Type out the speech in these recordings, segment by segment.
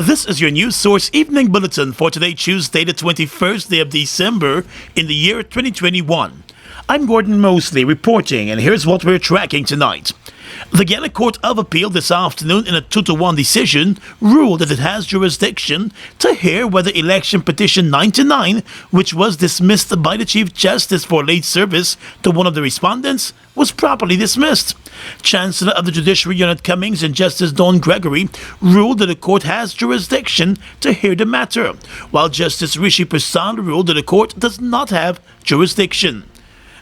This is your news source evening bulletin for today, Tuesday, the 21st day of December in the year 2021. I'm Gordon Mosley reporting, and here's what we're tracking tonight. The Guyana Court of Appeal this afternoon, in a 2-1 decision, ruled that it has jurisdiction to hear whether election petition 99, which was dismissed by the Chief Justice for late service to one of the respondents, was properly dismissed. Chancellor of the Judiciary Unit Cummings and Justice Dawn Gregory ruled that the court has jurisdiction to hear the matter, while Justice Rishi Prasad ruled that the court does not have jurisdiction.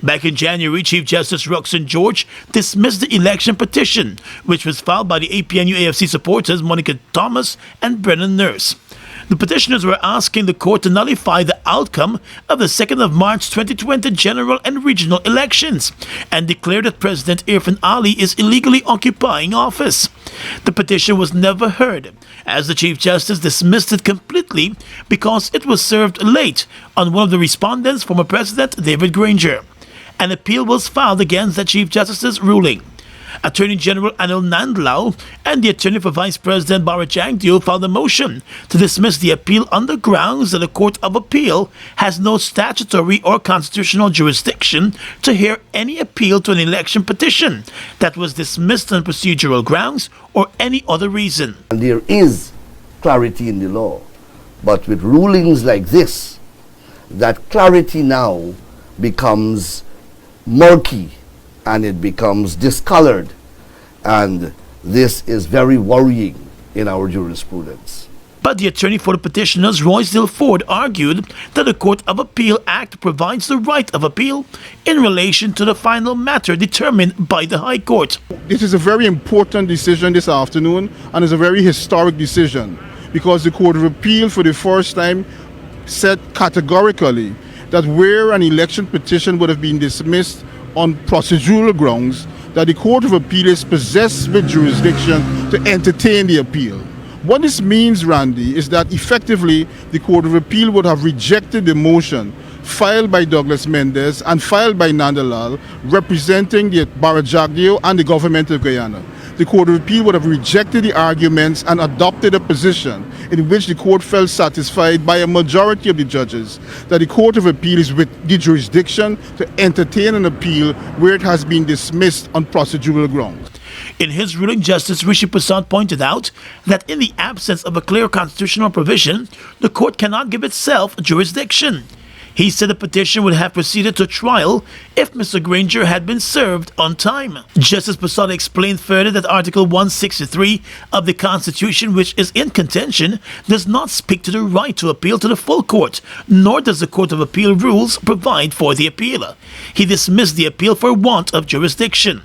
Back in January, Chief Justice Roxanne George dismissed the election petition, which was filed by the APNU-AFC supporters Monica Thomas and Brennan Nurse. The petitioners were asking the court to nullify the outcome of the 2nd of March 2020 general and regional elections and declare that President Irfan Ali is illegally occupying office. The petition was never heard, as the Chief Justice dismissed it completely because it was served late on one of the respondents, former President David Granger. An appeal was filed against the Chief Justice's ruling. Attorney General Anil Nandlao and the Attorney for Vice President Bara Jagdeo filed a motion to dismiss the appeal on the grounds that the Court of Appeal has no statutory or constitutional jurisdiction to hear any appeal to an election petition that was dismissed on procedural grounds or any other reason. And there is clarity in the law, but with rulings like this, that clarity now becomes murky and it becomes discolored, and this is very worrying in our jurisprudence. But the attorney for the petitioners, Roysdale Ford, argued that the Court of Appeal Act provides the right of appeal in relation to the final matter determined by the High Court. This is a very important decision this afternoon, and it's a very historic decision because the Court of Appeal for the first time said categorically that where an election petition would have been dismissed on procedural grounds, that the Court of Appeal is possessed with jurisdiction to entertain the appeal. What this means, Randy, is that effectively the Court of Appeal would have rejected the motion filed by Douglas Mendes and filed by Nandalal representing the Bara Jagdeo and the government of Guyana. The Court of Appeal would have rejected the arguments and adopted a position in which the court felt satisfied by a majority of the judges that the Court of Appeal is with the jurisdiction to entertain an appeal where it has been dismissed on procedural grounds. In his ruling, Justice Rishi Prasad pointed out that in the absence of a clear constitutional provision, the court cannot give itself jurisdiction. He said the petition would have proceeded to trial if Mr. Granger had been served on time. Justice Prasad explained further that Article 163 of the Constitution, which is in contention, does not speak to the right to appeal to the full court, nor does the Court of Appeal rules provide for the appeal. He dismissed the appeal for want of jurisdiction.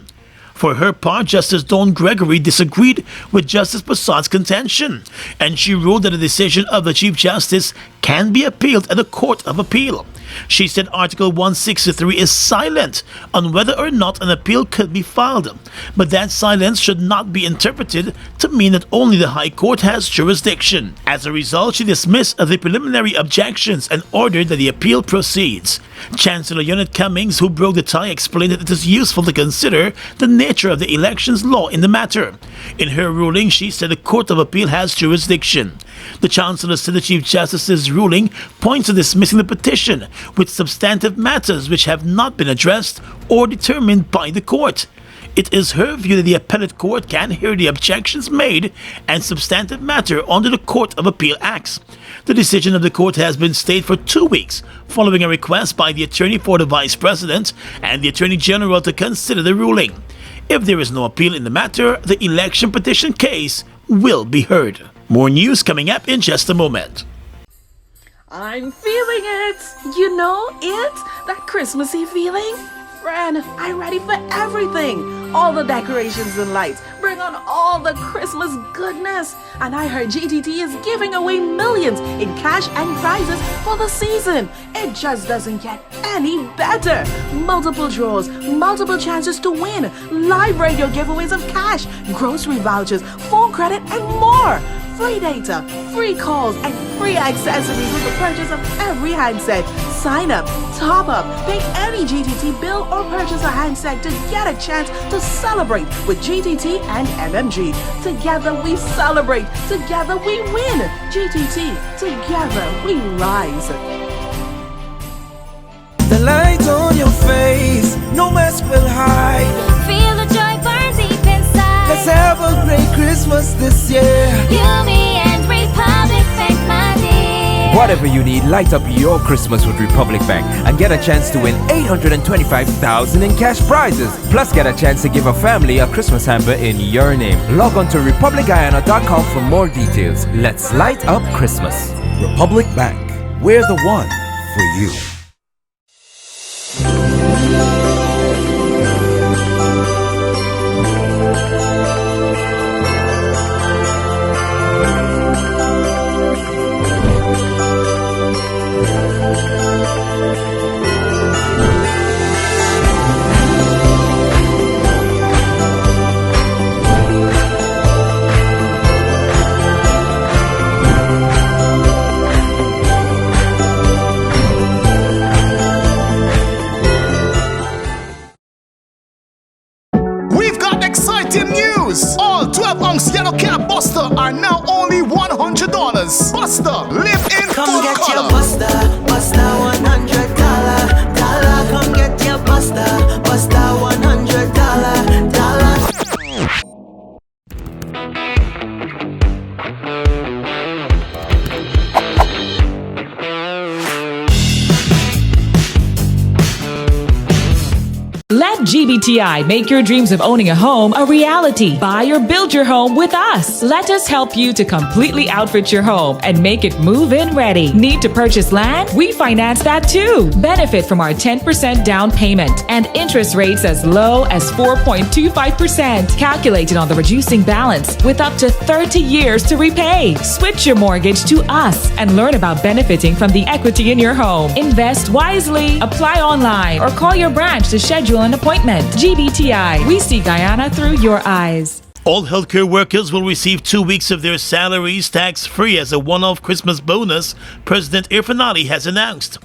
For her part, Justice Dawn Gregory disagreed with Justice Prasad's contention, and she ruled that a decision of the Chief Justice can be appealed at the Court of Appeal. She said Article 163 is silent on whether or not an appeal could be filed, but that silence should not be interpreted to mean that only the High Court has jurisdiction. As a result, she dismissed the preliminary objections and ordered that the appeal proceeds. Chancellor Unit Cummings, who broke the tie, explained that it is useful to consider the nature of the elections law in the matter. In her ruling, she said the Court of Appeal has jurisdiction. The Chancellor said the Chief Justice's ruling points to dismissing the petition with substantive matters which have not been addressed or determined by the court. It is her view that the appellate court can hear the objections made and substantive matter under the Court of Appeal Acts. The decision of the court has been stayed for 2 weeks, following a request by the attorney for the Vice President and the Attorney General to consider the ruling. If there is no appeal in the matter, the election petition case will be heard. More news coming up in just a moment. I'm feeling it! You know it? That Christmassy feeling? Friend, I'm ready for everything. All the decorations and lights. Bring on all the Christmas goodness. And I heard GTT is giving away millions in cash and prizes for the season. It just doesn't get any better. Multiple draws, multiple chances to win, live radio giveaways of cash, grocery vouchers, phone credit, and more. free data, free calls, and free accessories with the purchase of every handset. Sign up, top up, pay any GTT bill or purchase a handset to get a chance to celebrate with GTT and MMG. Together we celebrate, together we win. GTT, together we rise. The light on your face, no mask will hide. Feel the joy burn deep inside. Let's have a great Christmas this year. You, me, and Republic Bank, my dear. Whatever you need, light up your Christmas with Republic Bank and get a chance to win $825,000 in cash prizes. Plus, get a chance to give a family a Christmas hamper in your name. Log on to republicguyana.com for more details. Let's light up Christmas. Republic Bank, we're the one for you. All 12-ounce yellow cab Buster are now only $100. Buster, live in Come full get color. your Buster, Buster $100. Come get your Buster, Buster $100. Let GBTI make your dreams of owning a home a reality. Buy or build your home with us. Let us help you to completely outfit your home and make it move-in ready. Need to purchase land? We finance that too. Benefit from our 10% down payment and interest rates as low as 4.25%. Calculated on the reducing balance with up to 30 years to repay. Switch your mortgage to us and learn about benefiting from the equity in your home. Invest wisely. Apply online or call your branch to schedule an appointment. GBTI, we see Guyana through your eyes. All healthcare workers will receive 2 weeks of their salaries tax-free as a one-off Christmas bonus, President Irfan Ali has announced.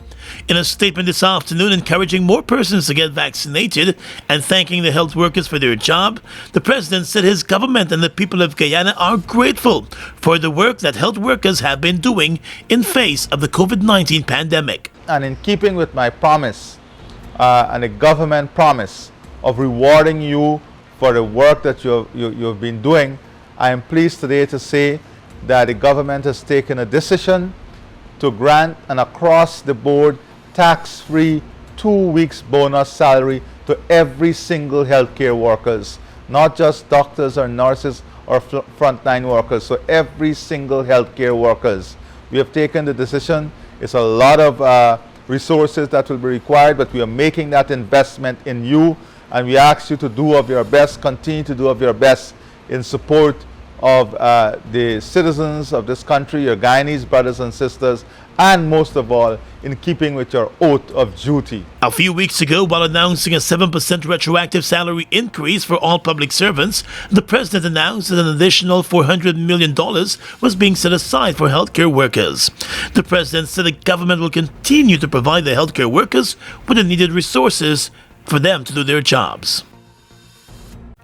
In a statement this afternoon encouraging more persons to get vaccinated and thanking the health workers for their job, the president said his government and the people of Guyana are grateful for the work that health workers have been doing in face of the COVID-19 pandemic. And in keeping with my promise and the government promise of rewarding you for the work that you've been doing, I am pleased today to say that the government has taken a decision to grant an across-the-board tax-free 2 weeks bonus salary to every single healthcare workers, not just doctors or nurses or frontline workers, so every single healthcare workers. We have taken the decision. It's a lot of resources that will be required, but we are making that investment in you, and we ask you to do of your best, continue to do of your best in support of the citizens of this country, your Guyanese brothers and sisters, and most of all, in keeping with your oath of duty. A few weeks ago, while announcing a 7% retroactive salary increase for all public servants, the president announced that an additional $400 million was being set aside for healthcare workers. The president said the government will continue to provide the healthcare workers with the needed resources for them to do their jobs.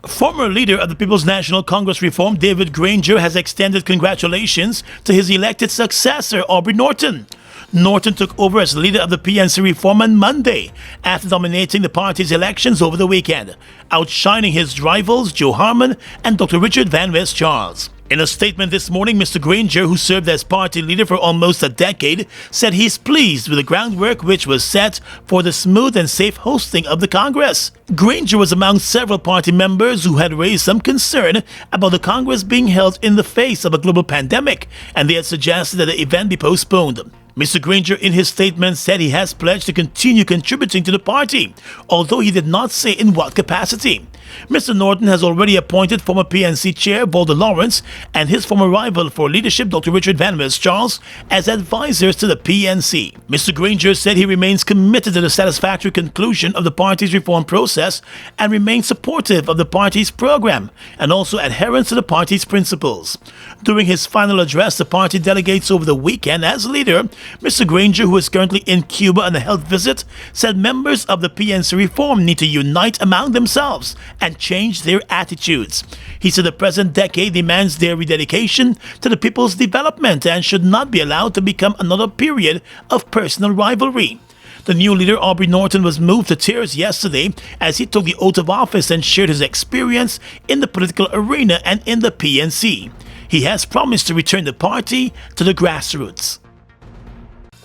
Former leader of the People's National Congress Reform, David Granger, has extended congratulations to his elected successor, Aubrey Norton. Norton took over as leader of the PNC Reform on Monday after dominating the party's elections over the weekend, outshining his rivals Joe Harmon and Dr. Richard Van West Charles. In a statement this morning, Mr. Granger, who served as party leader for almost a decade, said he's pleased with the groundwork which was set for the smooth and safe hosting of the Congress. Granger was among several party members who had raised some concern about the Congress being held in the face of a global pandemic, and they had suggested that the event be postponed. Mr. Granger, in his statement, said he has pledged to continue contributing to the party, although he did not say in what capacity. Mr. Norton has already appointed former PNC chair Volder Lawrence and his former rival for leadership Dr. Richard Van West Charles as advisors to the PNC. Mr. Granger said he remains committed to the satisfactory conclusion of the party's reform process and remains supportive of the party's program and also adherence to the party's principles. During his final address to party delegates over the weekend as leader, Mr. Granger, who is currently in Cuba on a health visit, said members of the PNC reform need to unite among themselves and change their attitudes. He said the present decade demands their rededication to the people's development and should not be allowed to become another period of personal rivalry. The new leader, Aubrey Norton, was moved to tears yesterday as he took the oath of office and shared his experience in the political arena and in the PNC. He has promised to return the party to the grassroots.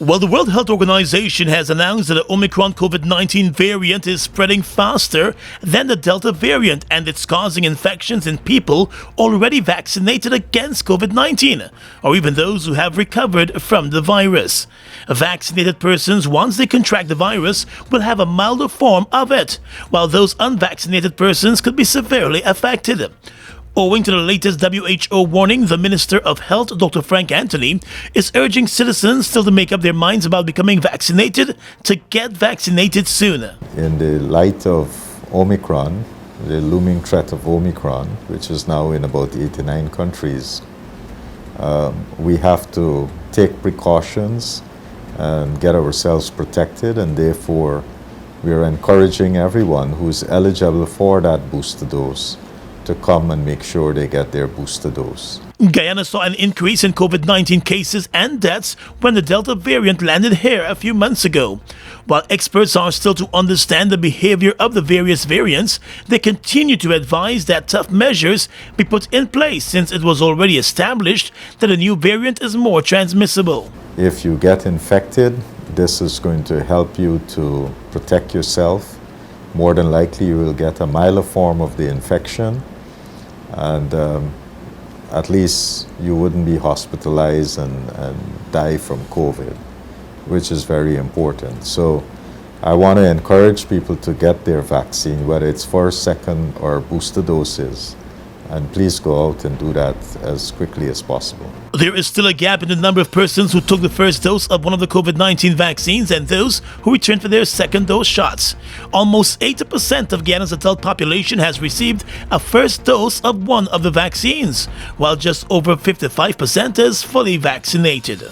Well, the World Health Organization has announced that the Omicron COVID-19 variant is spreading faster than the Delta variant, and it's causing infections in people already vaccinated against COVID-19, or even those who have recovered from the virus. Vaccinated persons, once they contract the virus, will have a milder form of it, while those unvaccinated persons could be severely affected. Owing to the latest WHO warning, the Minister of Health, Dr. Frank Anthony, is urging citizens still to make up their minds about becoming vaccinated to get vaccinated soon. In the light of Omicron, the looming threat of Omicron, which is now in about 89 countries, we have to take precautions and get ourselves protected, and therefore we are encouraging everyone who is eligible for that booster dose to come and make sure they get their booster dose. Guyana saw an increase in COVID-19 cases and deaths when the Delta variant landed here a few months ago. While experts are still to understand the behavior of the various variants, they continue to advise that tough measures be put in place since it was already established that a new variant is more transmissible. If you get infected, this is going to help you to protect yourself. More than likely you will get a milder form of the infection, and at least you wouldn't be hospitalized and die from COVID, which is very important. So I want to encourage people to get their vaccine, whether it's first, second, or booster doses. And please go out and do that as quickly as possible. There is still a gap in the number of persons who took the first dose of one of the COVID-19 vaccines and those who returned for their second dose shots. Almost 80% of Guyana's adult population has received a first dose of one of the vaccines, while just over 55% is fully vaccinated.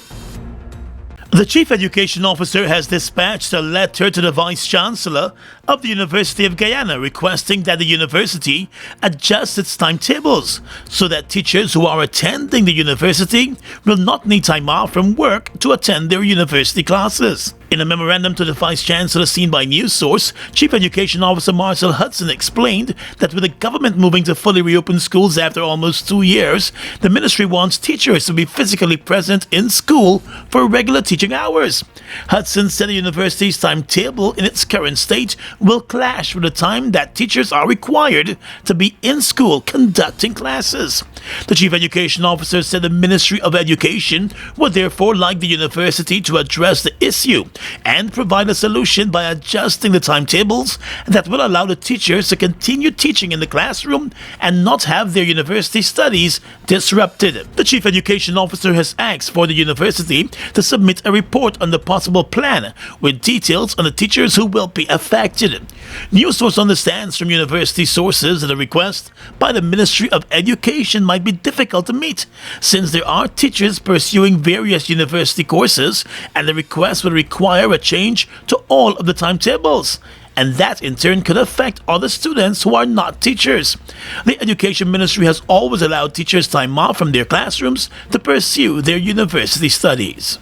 The Chief Education Officer has dispatched a letter to the Vice Chancellor of the University of Guyana requesting that the university adjust its timetables so that teachers who are attending the university will not need time off from work to attend their university classes. In a memorandum to the Vice Chancellor seen by News Source, Chief Education Officer Marcel Hudson explained that with the government moving to fully reopen schools after almost 2 years, the ministry wants teachers to be physically present in school for regular teaching hours. Hudson said the university's timetable in its current state will clash with the time that teachers are required to be in school conducting classes. The Chief Education Officer said the Ministry of Education would therefore like the university to address the issue and provide a solution by adjusting the timetables that will allow the teachers to continue teaching in the classroom and not have their university studies disrupted. The Chief Education Officer has asked for the university to submit a report on the possible plan with details on the teachers who will be affected. News Source understands from university sources that a request by the Ministry of Education might be difficult to meet since there are teachers pursuing various university courses and the request would require a change to all of the timetables, and that in turn could affect other students who are not teachers. The Education Ministry has always allowed teachers time off from their classrooms to pursue their university studies.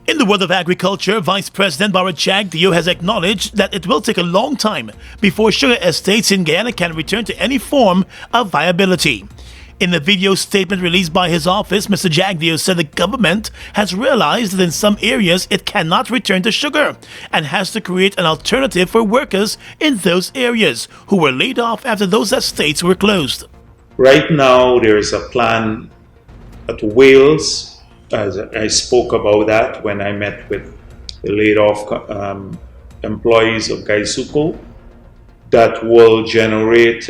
In the world of agriculture, Vice President Barra Jagdeo has acknowledged that it will take a long time before sugar estates in Guyana can return to any form of viability. In a video statement released by his office, Mr. Jagdeo said the government has realized that in some areas it cannot return to sugar and has to create an alternative for workers in those areas who were laid off after those estates were closed. Right now, there is a plan at Wales, as I spoke about that when I met with the laid off employees of Gaisuco, that will generate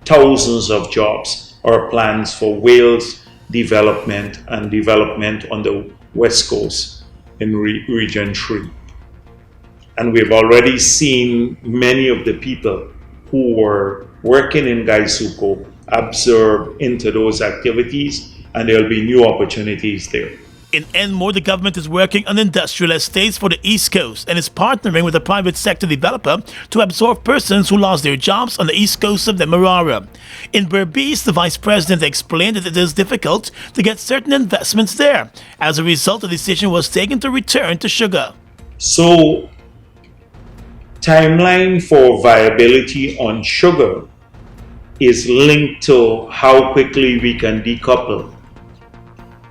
thousands of jobs, or plans for Wales development and development on the West Coast in Region 3. And we've already seen many of the people who were working in Gaisuko absorb into those activities, and there will be new opportunities there. In Enmore, the government is working on industrial estates for the East Coast and is partnering with a private sector developer to absorb persons who lost their jobs on the east coast of Demerara. In Berbice, the vice president explained that it is difficult to get certain investments there. As a result, the decision was taken to return to sugar. So, timeline for viability on sugar is linked to how quickly we can decouple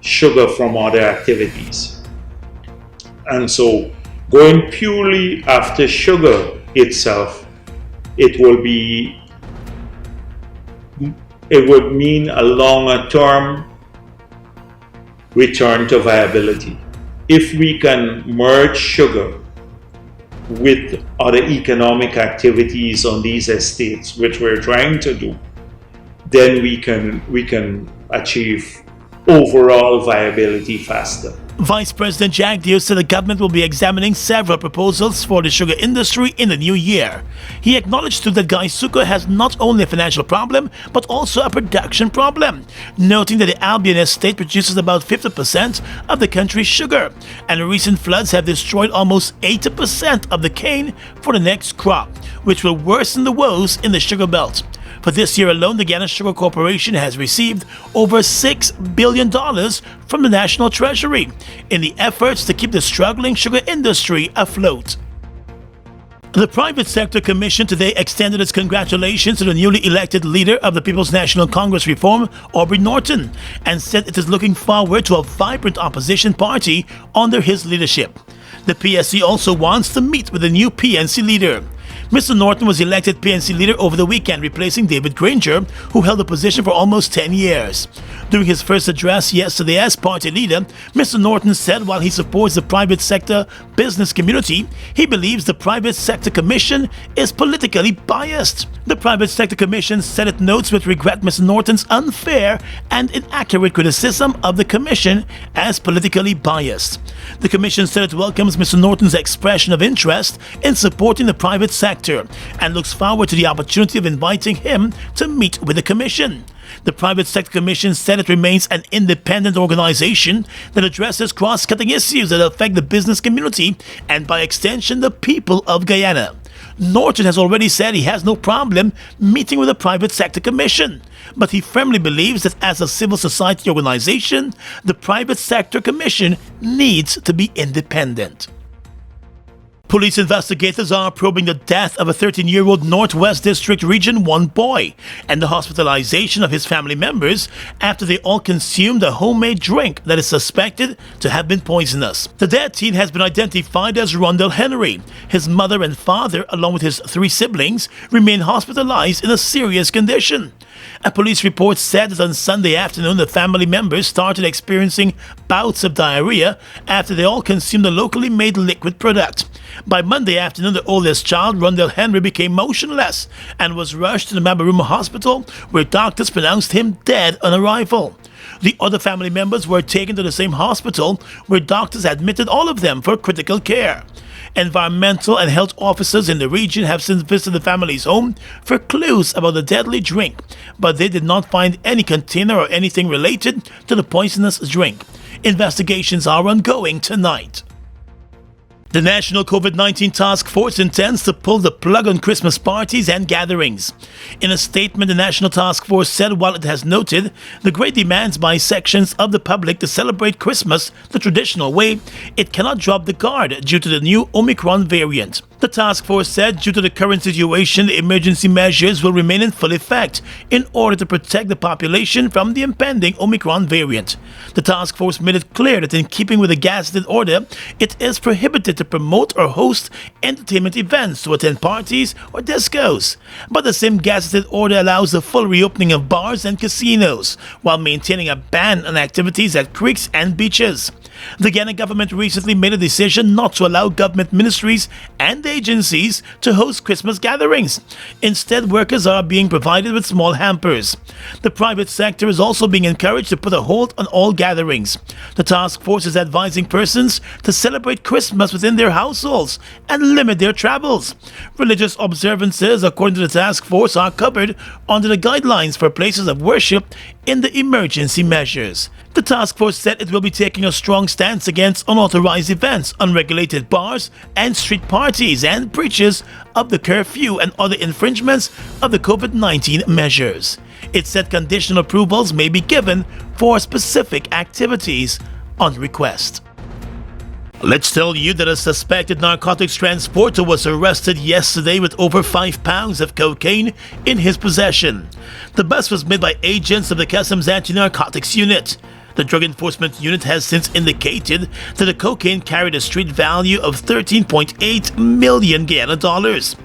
sugar from other activities. And so going purely after sugar itself, it would mean a longer term return to viability. If we can merge sugar with other economic activities on these estates, which we're trying to do, then we can achieve overall viability faster. Vice President Jack Deere said the government will be examining several proposals for the sugar industry in the new year. He acknowledged too that Gaisuko has not only a financial problem, but also a production problem, noting that the Albion estate produces about 50% of the country's sugar, and recent floods have destroyed almost 80% of the cane for the next crop, which will worsen the woes in the sugar belt. For this year alone, the Guyana Sugar Corporation has received over $6 billion from the National Treasury in the efforts to keep the struggling sugar industry afloat. The Private Sector Commission today extended its congratulations to the newly elected leader of the People's National Congress Reform, Aubrey Norton, and said it is looking forward to a vibrant opposition party under his leadership. The PSC also wants to meet with the new PNC leader. Mr. Norton was elected PNC leader over the weekend, replacing David Granger, who held the position for almost 10 years. During his first address yesterday as party leader, Mr. Norton said while he supports the private sector business community, he believes the Private Sector Commission is politically biased. The Private Sector Commission said it notes with regret Mr. Norton's unfair and inaccurate criticism of the Commission as politically biased. The Commission said it welcomes Mr. Norton's expression of interest in supporting the private sector and looks forward to the opportunity of inviting him to meet with the Commission. The Private Sector Commission said it remains an independent organization that addresses cross-cutting issues that affect the business community and, by extension, the people of Guyana. Norton has already said he has no problem meeting with the Private Sector Commission, but he firmly believes that as a civil society organization, the Private Sector Commission needs to be independent. Police investigators are probing the death of a 13-year-old Northwest District Region 1 boy and the hospitalization of his family members after they all consumed a homemade drink that is suspected to have been poisonous. The dead teen has been identified as Rondell Henry. His mother and father, along with his 3 siblings, remain hospitalized in a serious condition. A police report said that on Sunday afternoon, the family members started experiencing bouts of diarrhea after they all consumed a locally made liquid product. By Monday afternoon, the oldest child, Rondell Henry, became motionless and was rushed to the Mabaruma Hospital, where doctors pronounced him dead on arrival. The other family members were taken to the same hospital, where doctors admitted all of them for critical care. Environmental and health officers in the region have since visited the family's home for clues about the deadly drink, but they did not find any container or anything related to the poisonous drink. Investigations are ongoing tonight. The National COVID-19 Task Force intends to pull the plug on Christmas parties and gatherings. In a statement, the National Task Force said while it has noted the great demands by sections of the public to celebrate Christmas the traditional way, it cannot drop the guard due to the new Omicron variant. The task force said due to the current situation, the emergency measures will remain in full effect in order to protect the population from the impending Omicron variant. The task force made it clear that in keeping with the gazetted order, it is prohibited to promote or host entertainment events, to attend parties or discos. But the same gazetted order allows the full reopening of bars and casinos, while maintaining a ban on activities at creeks and beaches. The Guyana government recently made a decision not to allow government ministries and agencies to host Christmas gatherings. Instead, workers are being provided with small hampers. The private sector is also being encouraged to put a hold on all gatherings. The task force is advising persons to celebrate Christmas within their households and limit their travels. Religious observances, according to the task force, are covered under the guidelines for places of worship in the emergency measures. The task force said it will be taking a strong stance against unauthorized events, unregulated bars and street parties, and breaches of the curfew and other infringements of the COVID-19 measures. It said conditional approvals may be given for specific activities on request. Let's tell you that a suspected narcotics transporter was arrested yesterday with over 5 pounds of cocaine in his possession. The bust was made by agents of the Customs Anti-Narcotics Unit. The Drug Enforcement Unit has since indicated that the cocaine carried a street value of 13.8 million Guyana dollars.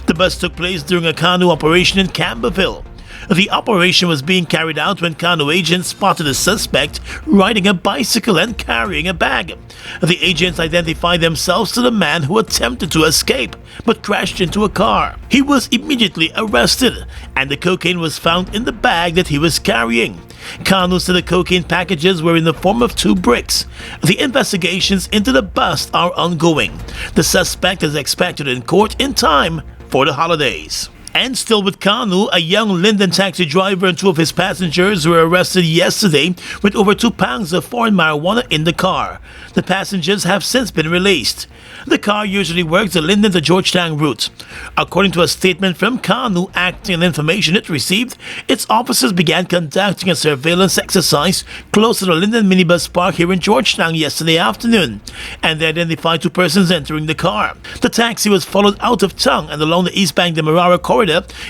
The bust took place during a canoe operation in Campbellville. The operation was being carried out when canoe agents spotted a suspect riding a bicycle and carrying a bag. The agents identified themselves to the man who attempted to escape but crashed into a car. He was immediately arrested, and the cocaine was found in the bag that he was carrying. Kanu said the cocaine packages were in the form of 2 bricks. The investigations into the bust are ongoing. The suspect is expected in court in time for the holidays. And still with Kanu, a young Linden taxi driver and 2 of his passengers were arrested yesterday with over 2 pounds of foreign marijuana in the car. The passengers have since been released. The car usually works the Linden to Georgetown route. According to a statement from Kanu, acting on information it received, its officers began conducting a surveillance exercise close to the Linden minibus park here in Georgetown yesterday afternoon, and they identified 2 persons entering the car. The taxi was followed out of town and along the East Bank Demerara corridor,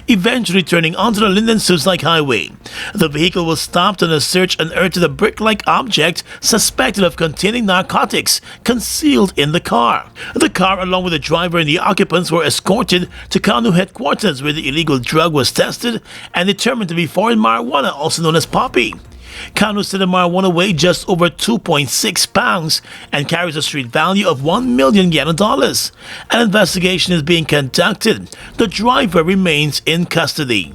eventually turning onto the Linden-Suslike Highway. The vehicle was stopped and a search unearthed a brick-like object suspected of containing narcotics concealed in the car. The car, along with the driver and the occupants, were escorted to Kanu headquarters, where the illegal drug was tested and determined to be foreign marijuana, also known as poppy. Kanu said the marijuana weighed just over 2.6 pounds and carries a street value of 1 million Guyana dollars. An investigation is being conducted. The driver remains in custody.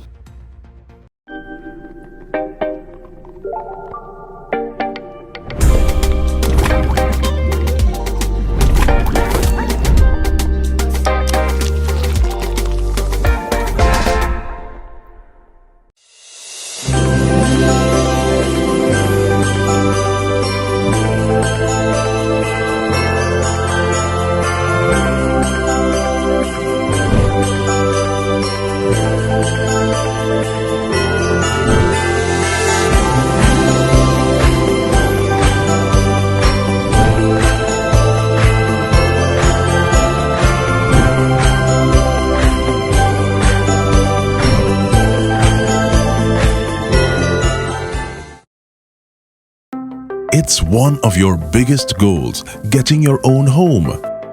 It's one of your biggest goals, getting your own home,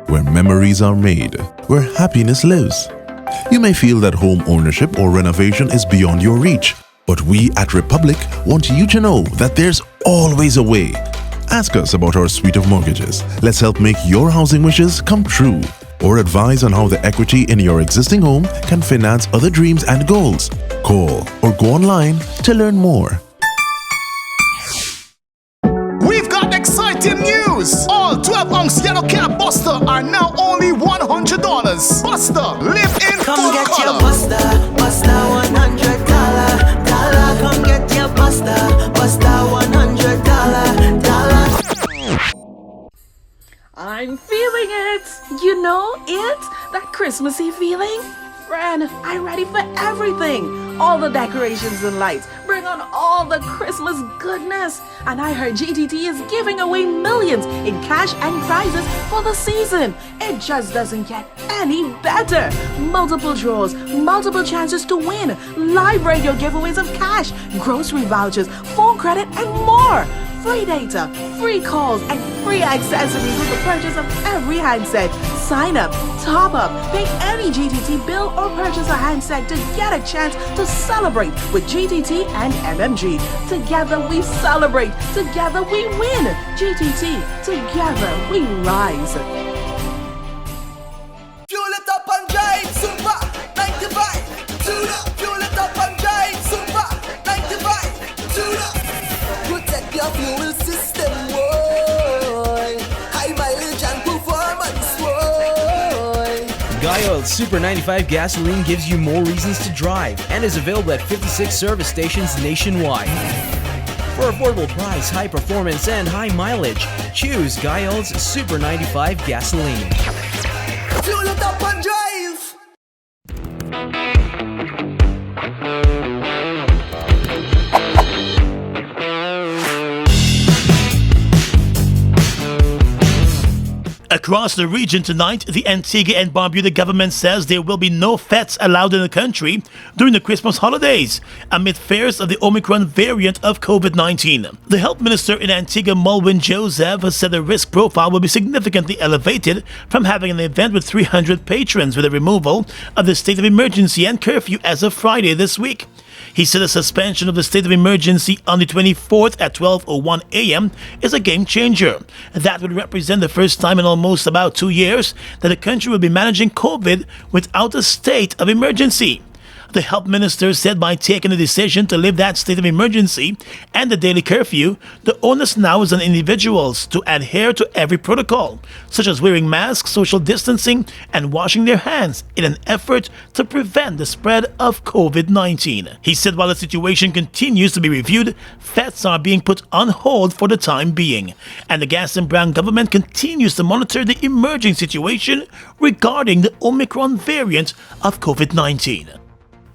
where memories are made, where happiness lives. You may feel that home ownership or renovation is beyond your reach, but we at Republic want you to know that there's always a way. Ask us about our suite of mortgages. Let's help make your housing wishes come true. Or advise on how the equity in your existing home can finance other dreams and goals. Call or go online to learn more. Exciting news! All 12-ounce yellow cab Buster are now only $100. Buster, live in Come full get color. your Buster, Buster $100. Come get your Buster, Buster $100. I'm feeling it! You know it? That Christmassy feeling? Friend, I'm ready for everything. All the decorations and lights. Bring on all the Christmas goodness. And I heard GTT is giving away millions in cash and prizes for the season. It just doesn't get any better. Multiple draws, multiple chances to win, live radio giveaways of cash, grocery vouchers, phone credit, and more. Free data, free calls, and free accessories with the purchase of every handset. sign up, top up, pay any GTT bill, or purchase a handset to get a chance to celebrate with GTT and MMG. Together we celebrate, together we win. GTT, together we rise. Fuel it up and drive, super 95. Tune up. Fuel it up and drive, super 95. Tune up. Protect your fuel system, boy. High mileage and performance, boy. Guy Oil's Super 95 gasoline gives you more reasons to drive and is available at 56 service stations nationwide. For affordable price, high performance, and high mileage, choose Guy Oil's Super 95 gasoline. Fuel it up and drive. Across the region tonight, the Antigua and Barbuda government says there will be no fetes allowed in the country during the Christmas holidays amid fears of the Omicron variant of COVID-19. The health minister in Antigua, Mulwin Joseph, has said the risk profile will be significantly elevated from having an event with 300 patrons with the removal of the state of emergency and curfew as of Friday this week. He said the suspension of the state of emergency on the 24th at 12:01 a.m. is a game changer. That would represent the first time in almost about 2 years that the country will be managing COVID without a state of emergency. The health minister said by taking the decision to lift that state of emergency and the daily curfew, the onus now is on individuals to adhere to every protocol, such as wearing masks, social distancing, and washing their hands in an effort to prevent the spread of COVID-19. He said while the situation continues to be reviewed, fetes are being put on hold for the time being, and the Gaston Brown government continues to monitor the emerging situation regarding the Omicron variant of COVID-19.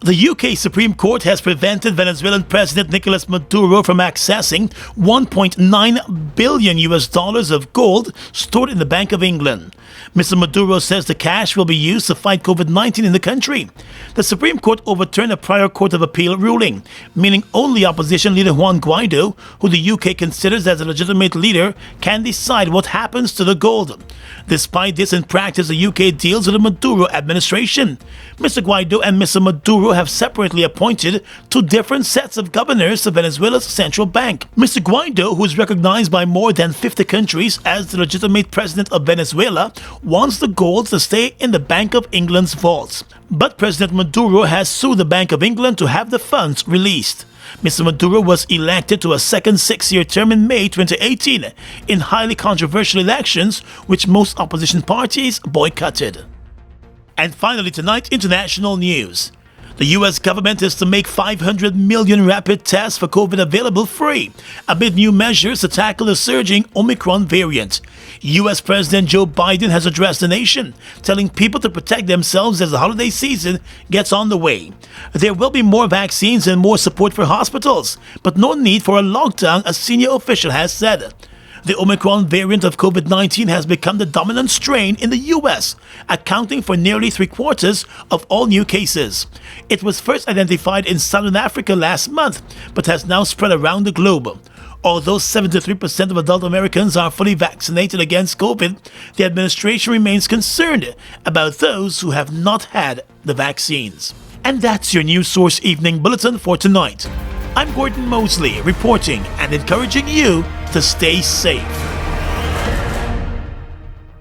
The UK Supreme Court has prevented Venezuelan President Nicolas Maduro from accessing $1.9 billion of gold stored in the Bank of England. Mr. Maduro says the cash will be used to fight COVID-19 in the country. The Supreme Court overturned a prior Court of Appeal ruling, meaning only opposition leader Juan Guaido, who the UK considers as a legitimate leader, can decide what happens to the gold. Despite this, in practice, the UK deals with the Maduro administration. Mr. Guaido and Mr. Maduro have separately appointed two different sets of governors to Venezuela's central bank. Mr. Guaido, who is recognized by more than 50 countries as the legitimate president of Venezuela, wants the gold to stay in the Bank of England's vaults. But President Maduro has sued the Bank of England to have the funds released. Mr. Maduro was elected to a second 6-year term in May 2018 in highly controversial elections which most opposition parties boycotted. And finally tonight, international news. The U.S. government is to make 500 million rapid tests for COVID available free amid new measures to tackle the surging Omicron variant. U.S. President Joe Biden has addressed the nation, telling people to protect themselves as the holiday season gets on the way. There will be more vaccines and more support for hospitals, but no need for a lockdown, a senior official has said. The Omicron variant of COVID-19 has become the dominant strain in the U.S., accounting for nearly 3/4 of all new cases. It was first identified in Southern Africa last month, but has now spread around the globe. Although 73% of adult Americans are fully vaccinated against COVID, the administration remains concerned about those who have not had the vaccines. And that's your News Source Evening Bulletin for tonight. I'm Gordon Mosley, reporting and encouraging you to stay safe.